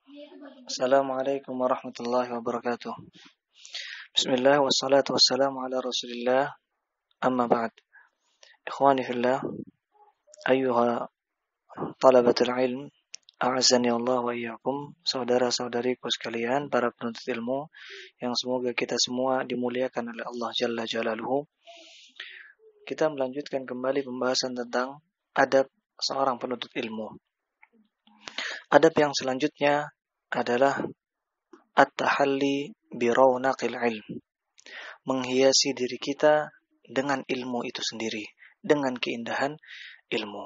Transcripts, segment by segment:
Assalamualaikum warahmatullahi wabarakatuh. Bismillah wassalatu wassalamu ala Rasulillah. Amma ba'd. Ikhwani fillah, ayyuha talabatul ilm, a'azzani Allah wa iyyakum. Saudara-saudariku sekalian, para penuntut ilmu yang semoga kita semua dimuliakan oleh Allah Jalla Jalaluhu. Kita melanjutkan kembali pembahasan tentang adab seorang penuntut ilmu. Adab yang selanjutnya adalah at-tahalli bi rawnaqil ilm. Menghiasi diri kita dengan ilmu itu sendiri, dengan keindahan ilmu.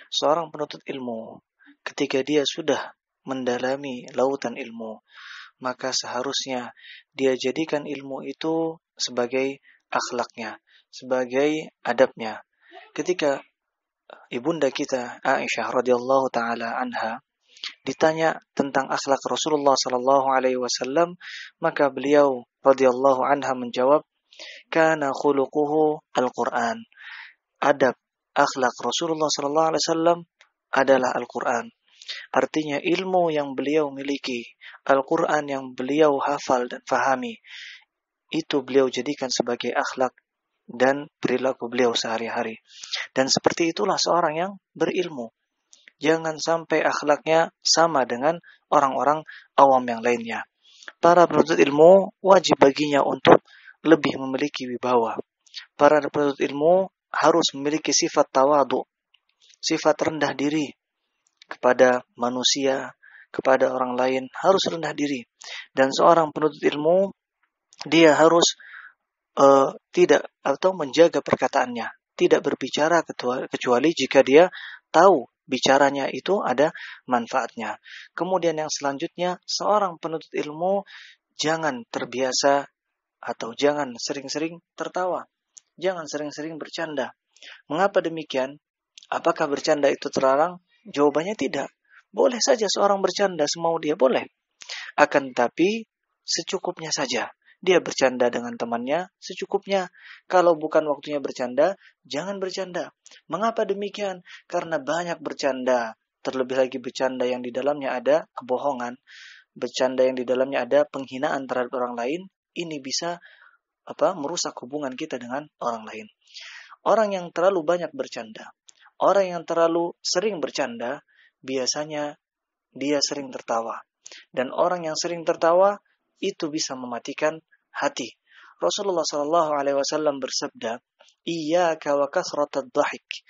Seorang penuntut ilmu, ketika dia sudah mendalami lautan ilmu, maka seharusnya dia jadikan ilmu itu sebagai akhlaknya, sebagai adabnya. Ketika ibunda kita Aisyah radhiyallahu taala anha ditanya tentang akhlak Rasulullah sallallahu alaihi wasallam, maka beliau radhiyallahu anha menjawab, kana khuluquhu al-Qur'an. Adab akhlak Rasulullah sallallahu alaihi wasallam adalah Al-Qur'an. Artinya ilmu yang beliau miliki, Al-Qur'an yang beliau hafal dan fahami, itu beliau jadikan sebagai akhlak dan perilaku beliau sehari-hari. Dan seperti itulah seorang yang berilmu. Jangan sampai akhlaknya sama dengan orang-orang awam yang lainnya. Para penuntut ilmu wajib baginya untuk lebih memiliki wibawa. Para penuntut ilmu harus memiliki sifat tawadu, sifat rendah diri kepada manusia, kepada orang lain, harus rendah diri. Dan seorang penuntut ilmu, dia harus tidak atau menjaga perkataannya, tidak berbicara kecuali jika dia tahu bicaranya itu ada manfaatnya. Kemudian yang selanjutnya, seorang penuntut ilmu jangan terbiasa atau jangan sering-sering tertawa. Jangan sering-sering bercanda. Mengapa demikian? Apakah bercanda itu terlarang? Jawabannya tidak. Boleh saja seorang bercanda semau dia, boleh. Akan tetapi secukupnya saja. Dia bercanda dengan temannya secukupnya. Kalau bukan waktunya bercanda, jangan bercanda. Mengapa demikian? Karena banyak bercanda. Terlebih lagi bercanda yang di dalamnya ada kebohongan. Bercanda yang di dalamnya ada penghinaan terhadap orang lain. Ini bisa merusak hubungan kita dengan orang lain. Orang yang terlalu banyak bercanda, orang yang terlalu sering bercanda, biasanya dia sering tertawa. Dan orang yang sering tertawa, itu bisa mematikan hati. Rasulullah sallallahu alaihi wasallam bersabda, "Iyyaka wa kasratad dhahik."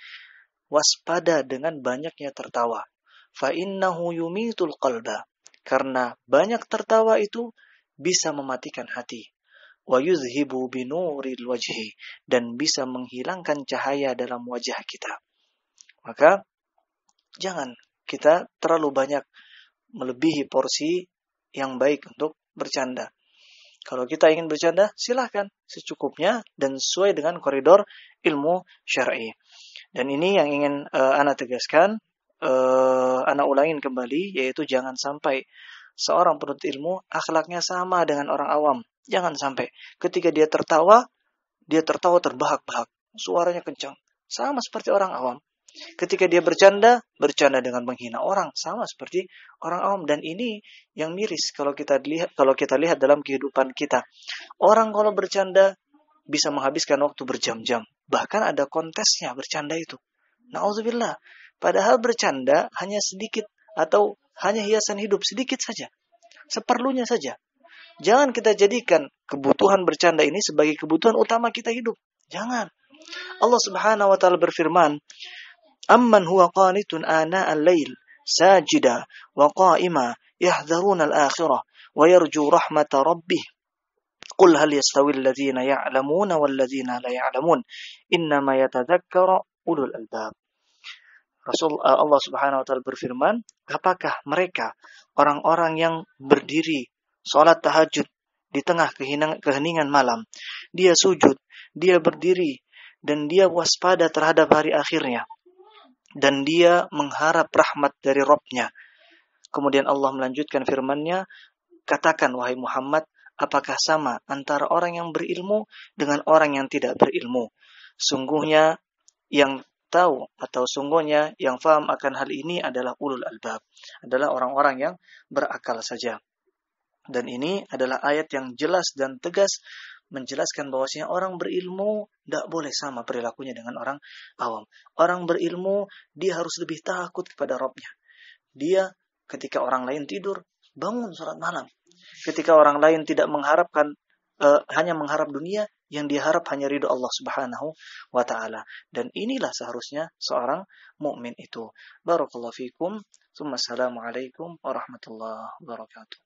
Waspada dengan banyaknya tertawa. Fa innahu yumitul qalba. Karena banyak tertawa itu bisa mematikan hati. Wa yuzhibu binuril wajhi, dan bisa menghilangkan cahaya dalam wajah kita. Maka jangan kita terlalu banyak melebihi porsi yang baik untuk bercanda. Kalau kita ingin bercanda, silahkan secukupnya dan sesuai dengan koridor ilmu syar'i. Dan ini yang ingin ana tegaskan, ana ulangin kembali, yaitu jangan sampai seorang penuntut ilmu akhlaknya sama dengan orang awam. Jangan sampai ketika dia tertawa terbahak-bahak, suaranya kencang, sama seperti orang awam. Ketika dia bercanda dengan menghina orang, sama seperti orang awam. Dan ini yang miris kalau kita lihat dalam kehidupan kita. Orang kalau bercanda bisa menghabiskan waktu berjam-jam. Bahkan ada kontesnya bercanda itu. Na'udzubillah. Padahal bercanda hanya sedikit atau hanya hiasan hidup sedikit saja. Seperlunya saja. Jangan kita jadikan kebutuhan bercanda ini sebagai kebutuhan utama kita hidup. Jangan. Allah Subhanahu wa taala berfirman, "Amman huwa qanitun ana al-lail sajida wa qa'ima yahdharuna al-akhirah wa yarju rahmata rabbih. Qul hal yastawi alladhina ya'lamuna wal ladzina la ya'lamun. Innama yatadhakkaru ulul albab." Allah Subhanahu wa taala berfirman, apakah mereka orang-orang yang berdiri salat tahajud di tengah keheningan malam, dia sujud, dia berdiri, dan dia waspada terhadap hari akhirnya, dan dia mengharap rahmat dari Rabb-nya. Kemudian Allah melanjutkan firman-Nya, katakan wahai Muhammad, apakah sama antara orang yang berilmu dengan orang yang tidak berilmu? Sungguhnya yang tahu atau sungguhnya yang faham akan hal ini adalah ulul albab, adalah orang-orang yang berakal saja. Dan ini adalah ayat yang jelas dan tegas menjelaskan bahwasanya orang berilmu tidak boleh sama perilakunya dengan orang awam. Orang berilmu dia harus lebih takut kepada Rabbnya. Dia ketika orang lain tidur bangun salat malam. Ketika orang lain tidak mengharapkan hanya mengharap dunia, yang diharap hanya ridho Allah Subhanahu wa taala. Dan inilah seharusnya seorang mukmin itu. Barakallahu fikum. Assalamualaikum warahmatullahi wabarakatuh.